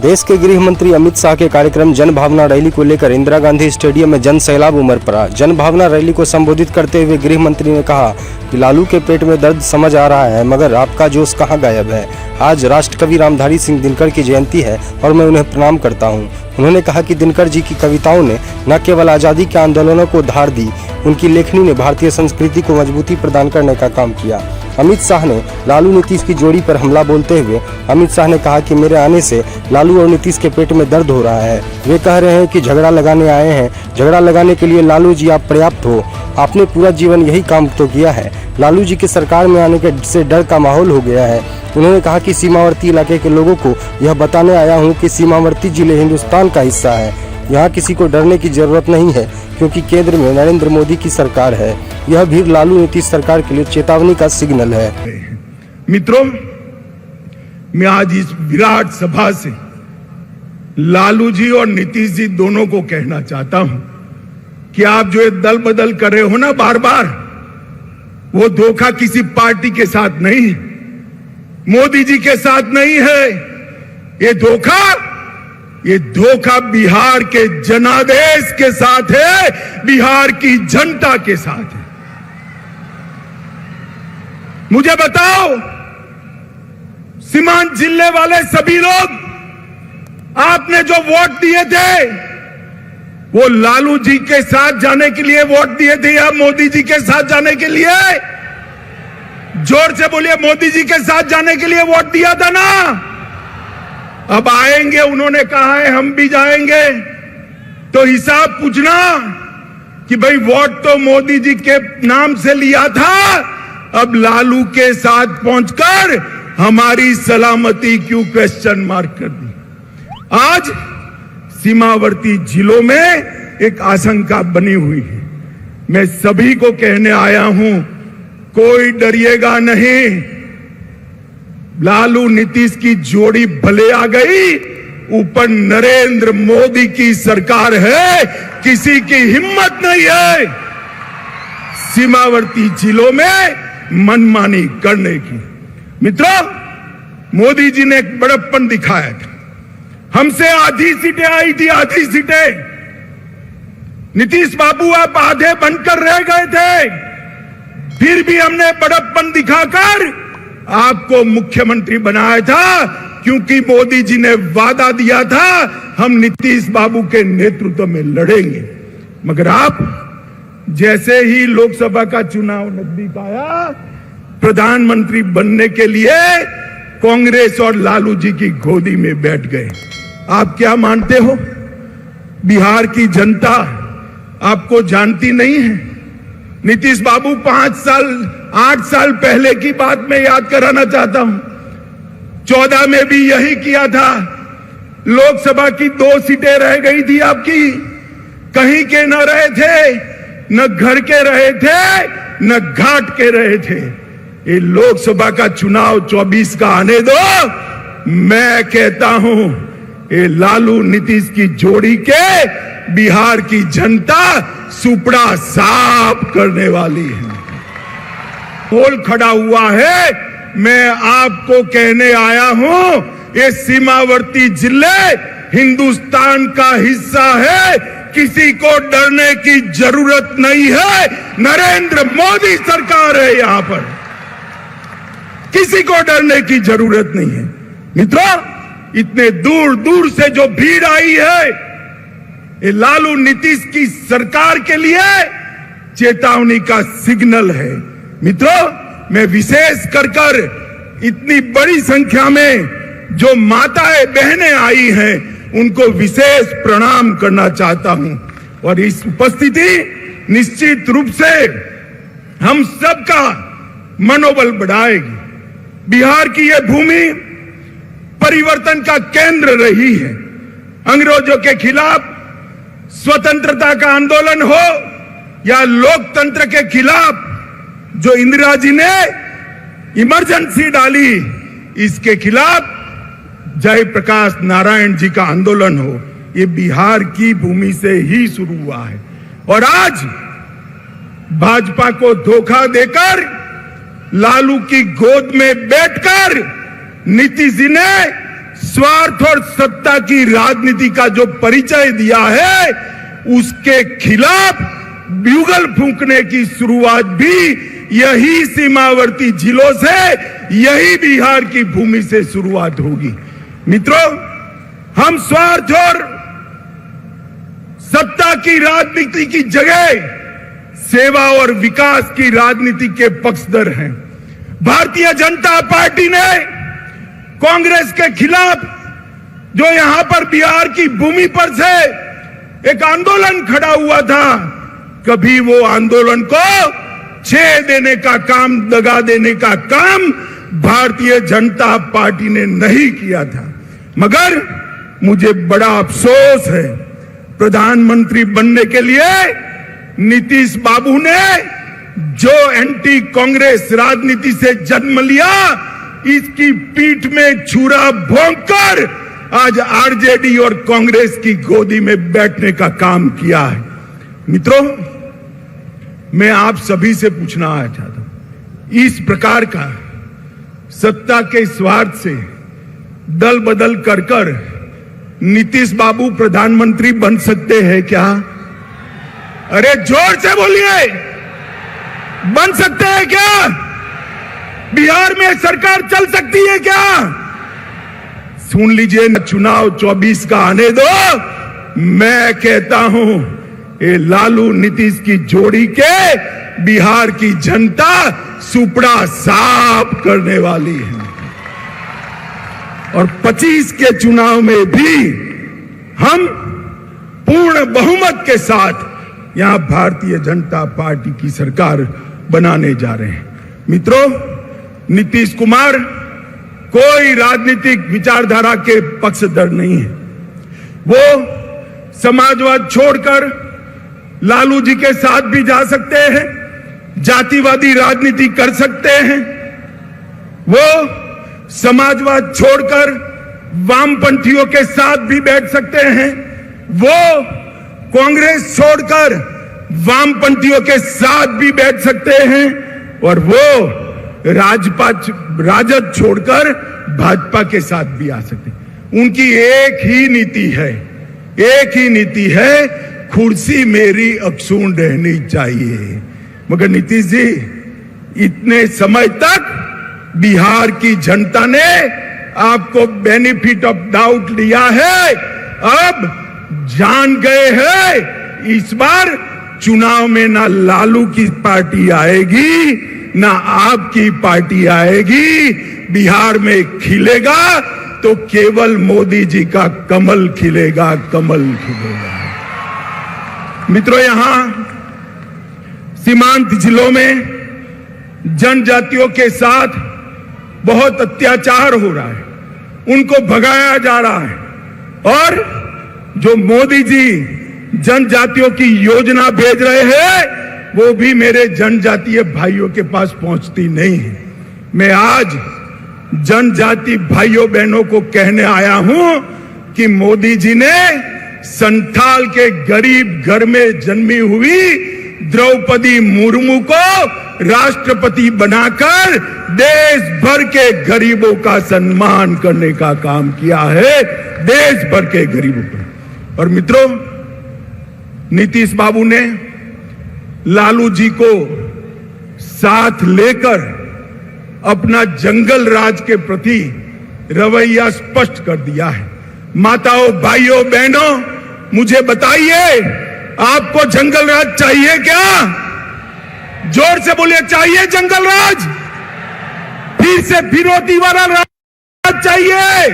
देश के गृह मंत्री अमित शाह के कार्यक्रम जन भावना रैली को लेकर इंदिरा गांधी स्टेडियम में जन सैलाब उमड़ पड़ा। जन भावना रैली को संबोधित करते हुए गृह मंत्री ने कहा कि लालू के पेट में दर्द समझ आ रहा है, मगर आपका जोश कहाँ गायब है। आज राष्ट्रकवि रामधारी सिंह दिनकर की जयंती है और मैं उन्हें प्रणाम करता हूँ। उन्होंने कहा कि दिनकर जी की कविताओं ने न केवल आज़ादी के आंदोलनों को धार दी, उनकी लेखनी ने भारतीय संस्कृति को मजबूती प्रदान करने का काम किया। अमित शाह ने लालू नीतीश की जोड़ी पर हमला बोलते हुए अमित शाह ने कहा कि मेरे आने से लालू और नीतीश के पेट में दर्द हो रहा है। वे कह रहे हैं कि झगड़ा लगाने आए हैं, झगड़ा लगाने के लिए लालू जी आप पर्याप्त हो, आपने पूरा जीवन यही काम तो किया है। लालू जी की सरकार में आने के से डर का माहौल हो गया है। उन्होंने कहा कि सीमावर्ती इलाके के लोगों को यह बताने आया हूँ कि सीमावर्ती जिले हिंदुस्तान का हिस्सा है, यहाँ किसी को डरने की जरूरत नहीं है, क्योंकि केंद्र में नरेंद्र मोदी की सरकार है। यह भीड़ लालू नीतीश सरकार के लिए चेतावनी का सिग्नल है। मित्रों, मैं आज इस विराट सभा से लालू जी और नीतीश जी दोनों को कहना चाहता हूं कि आप जो ये दल बदल कर रहे हो ना बार बार, वो धोखा किसी पार्टी के साथ नहीं है, मोदी जी के साथ नहीं है। ये धोखा बिहार के जनादेश के साथ है, बिहार की जनता के साथ है। मुझे बताओ, सीमांत जिले वाले सभी लोग, आपने जो वोट दिए थे वो लालू जी के साथ जाने के लिए वोट दिए थे या मोदी जी के साथ जाने के लिए? जोर से बोलिए, मोदी जी के साथ जाने के लिए वोट दिया था ना? अब आएंगे, उन्होंने कहा है हम भी जाएंगे, तो हिसाब पूछना कि भाई वोट तो मोदी जी के नाम से लिया था, अब लालू के साथ पहुंचकर हमारी सलामती क्यों क्वेश्चन मार्क कर दी। आज सीमावर्ती जिलों में एक आशंका बनी हुई है। मैं सभी को कहने आया हूं, कोई डरिएगा नहीं। लालू नीतीश की जोड़ी भले आ गई, ऊपर नरेंद्र मोदी की सरकार है, किसी की हिम्मत नहीं है सीमावर्ती जिलों में मनमानी करने की। मित्रों, मोदी जी ने एक बड़प्पन दिखाया था। हमसे आधी सीटें आई थी, आधी सीटें। नीतीश बाबू आप आधे बनकर रह गए थे, फिर भी हमने बड़प्पन दिखाकर आपको मुख्यमंत्री बनाया था, क्योंकि मोदी जी ने वादा दिया था हम नीतीश बाबू के नेतृत्व में लड़ेंगे। मगर आप जैसे ही लोकसभा का चुनाव नजदीक आया, प्रधानमंत्री बनने के लिए कांग्रेस और लालू जी की गोदी में बैठ गए। आप क्या मानते हो, बिहार की जनता आपको जानती नहीं है? नीतीश बाबू 8 साल पहले की बात मैं याद कराना चाहता हूं। 14 में भी यही किया था। लोकसभा की 2 सीटें रह गई थी आपकी, कहीं के न रहे थे, न घर के रहे थे, न घाट के रहे थे। ये लोकसभा का चुनाव 24 का आने दो। मैं कहता हूं, ये लालू नीतीश की जोड़ी के बिहार की जनता सुपड़ा साफ करने वाली है। पोल खड़ा हुआ है। मैं आपको कहने आया हूं, ये सीमावर्ती जिले हिंदुस्तान का हिस्सा है, किसी को डरने की जरूरत नहीं है। नरेंद्र मोदी सरकार है यहां पर, किसी को डरने की जरूरत नहीं है। मित्रों, इतने दूर दूर से जो भीड़ आई है, ये लालू नीतीश की सरकार के लिए चेतावनी का सिग्नल है। मित्रों, मैं विशेष कर इतनी बड़ी संख्या में जो माताएं बहनें आई हैं, उनको विशेष प्रणाम करना चाहता हूं। और इस उपस्थिति निश्चित रूप से हम सबका मनोबल बढ़ाएगी। बिहार की यह भूमि परिवर्तन का केंद्र रही है। अंग्रेजों के खिलाफ स्वतंत्रता का आंदोलन हो या लोकतंत्र के खिलाफ जो इंदिरा जी ने इमरजेंसी डाली, इसके खिलाफ जयप्रकाश नारायण जी का आंदोलन हो, ये बिहार की भूमि से ही शुरू हुआ है। और आज भाजपा को धोखा देकर लालू की गोद में बैठकर नीतीश जी ने स्वार्थ और सत्ता की राजनीति का जो परिचय दिया है, उसके खिलाफ ब्यूगल फूंकने की शुरुआत भी यही सीमावर्ती जिलों से, यही बिहार की भूमि से शुरुआत होगी। मित्रों, हम स्वार्थ और सत्ता की राजनीति की जगह सेवा और विकास की राजनीति के पक्षधर हैं। भारतीय जनता पार्टी ने कांग्रेस के खिलाफ जो यहां पर बिहार की भूमि पर से एक आंदोलन खड़ा हुआ था, कभी वो आंदोलन को छेड़ देने का काम, दगा देने का काम भारतीय जनता पार्टी ने नहीं किया था। मगर मुझे बड़ा अफसोस है, प्रधानमंत्री बनने के लिए नीतीश बाबू ने जो एंटी कांग्रेस राजनीति से जन्म लिया, इसकी पीठ में छुरा भोंककर आज आरजेडी और कांग्रेस की गोदी में बैठने का काम किया है। मित्रों, मैं आप सभी से पूछना चाहता हूं, इस प्रकार का सत्ता के स्वार्थ से दल बदल कर नीतीश बाबू प्रधानमंत्री बन सकते हैं क्या? अरे जोर से बोलिए, बन सकते हैं क्या? बिहार में सरकार चल सकती है क्या? सुन लीजिए, चुनाव 24 का आने दो। मैं कहता हूं, ये लालू नीतीश की जोड़ी के बिहार की जनता सुपड़ा साफ करने वाली है। और 25 के चुनाव में भी हम पूर्ण बहुमत के साथ यहां भारतीय जनता पार्टी की सरकार बनाने जा रहे हैं। मित्रों, नीतीश कुमार कोई राजनीतिक विचारधारा के पक्षधर नहीं है। वो समाजवाद छोड़कर लालू जी के साथ भी जा सकते हैं, जातिवादी राजनीति कर सकते हैं। वो समाजवाद छोड़कर वामपंथियों के साथ भी बैठ सकते हैं। वो कांग्रेस छोड़कर वामपंथियों के साथ भी बैठ सकते हैं। और वो राजद छोड़कर भाजपा के साथ भी आ सकते हैं। उनकी एक ही नीति है, एक ही नीति है, कुर्सी मेरी अक्षुण्ण रहनी चाहिए। मगर नीतीश जी, इतने समय तक बिहार की जनता ने आपको बेनिफिट ऑफ डाउट लिया है, अब जान गए हैं इस बार चुनाव में ना लालू की पार्टी आएगी ना आपकी पार्टी आएगी। बिहार में खिलेगा तो केवल मोदी जी का कमल खिलेगा, कमल खिलेगा। मित्रों, यहां सीमांत जिलों में जनजातियों के साथ बहुत अत्याचार हो रहा है, उनको भगाया जा रहा है। और जो मोदी जी जनजातियों की योजना भेज रहे हैं, वो भी मेरे जनजातीय भाइयों के पास पहुंचती नहीं है। मैं आज जनजाति भाइयों बहनों को कहने आया हूं कि मोदी जी ने संथाल के गरीब घर में जन्मी हुई द्रौपदी मुर्मू को राष्ट्रपति बनाकर देश भर के गरीबों का सम्मान करने का काम किया है, देश भर के गरीबों का। और मित्रों, नीतीश बाबू ने लालू जी को साथ लेकर अपना जंगल राज के प्रति रवैया स्पष्ट कर दिया है। माताओं, भाइयों, बहनों, मुझे बताइए, आपको जंगल राज चाहिए क्या? जोर से बोलिए, चाहिए जंगल राज? फिर से फिरौती वाला राज चाहिए?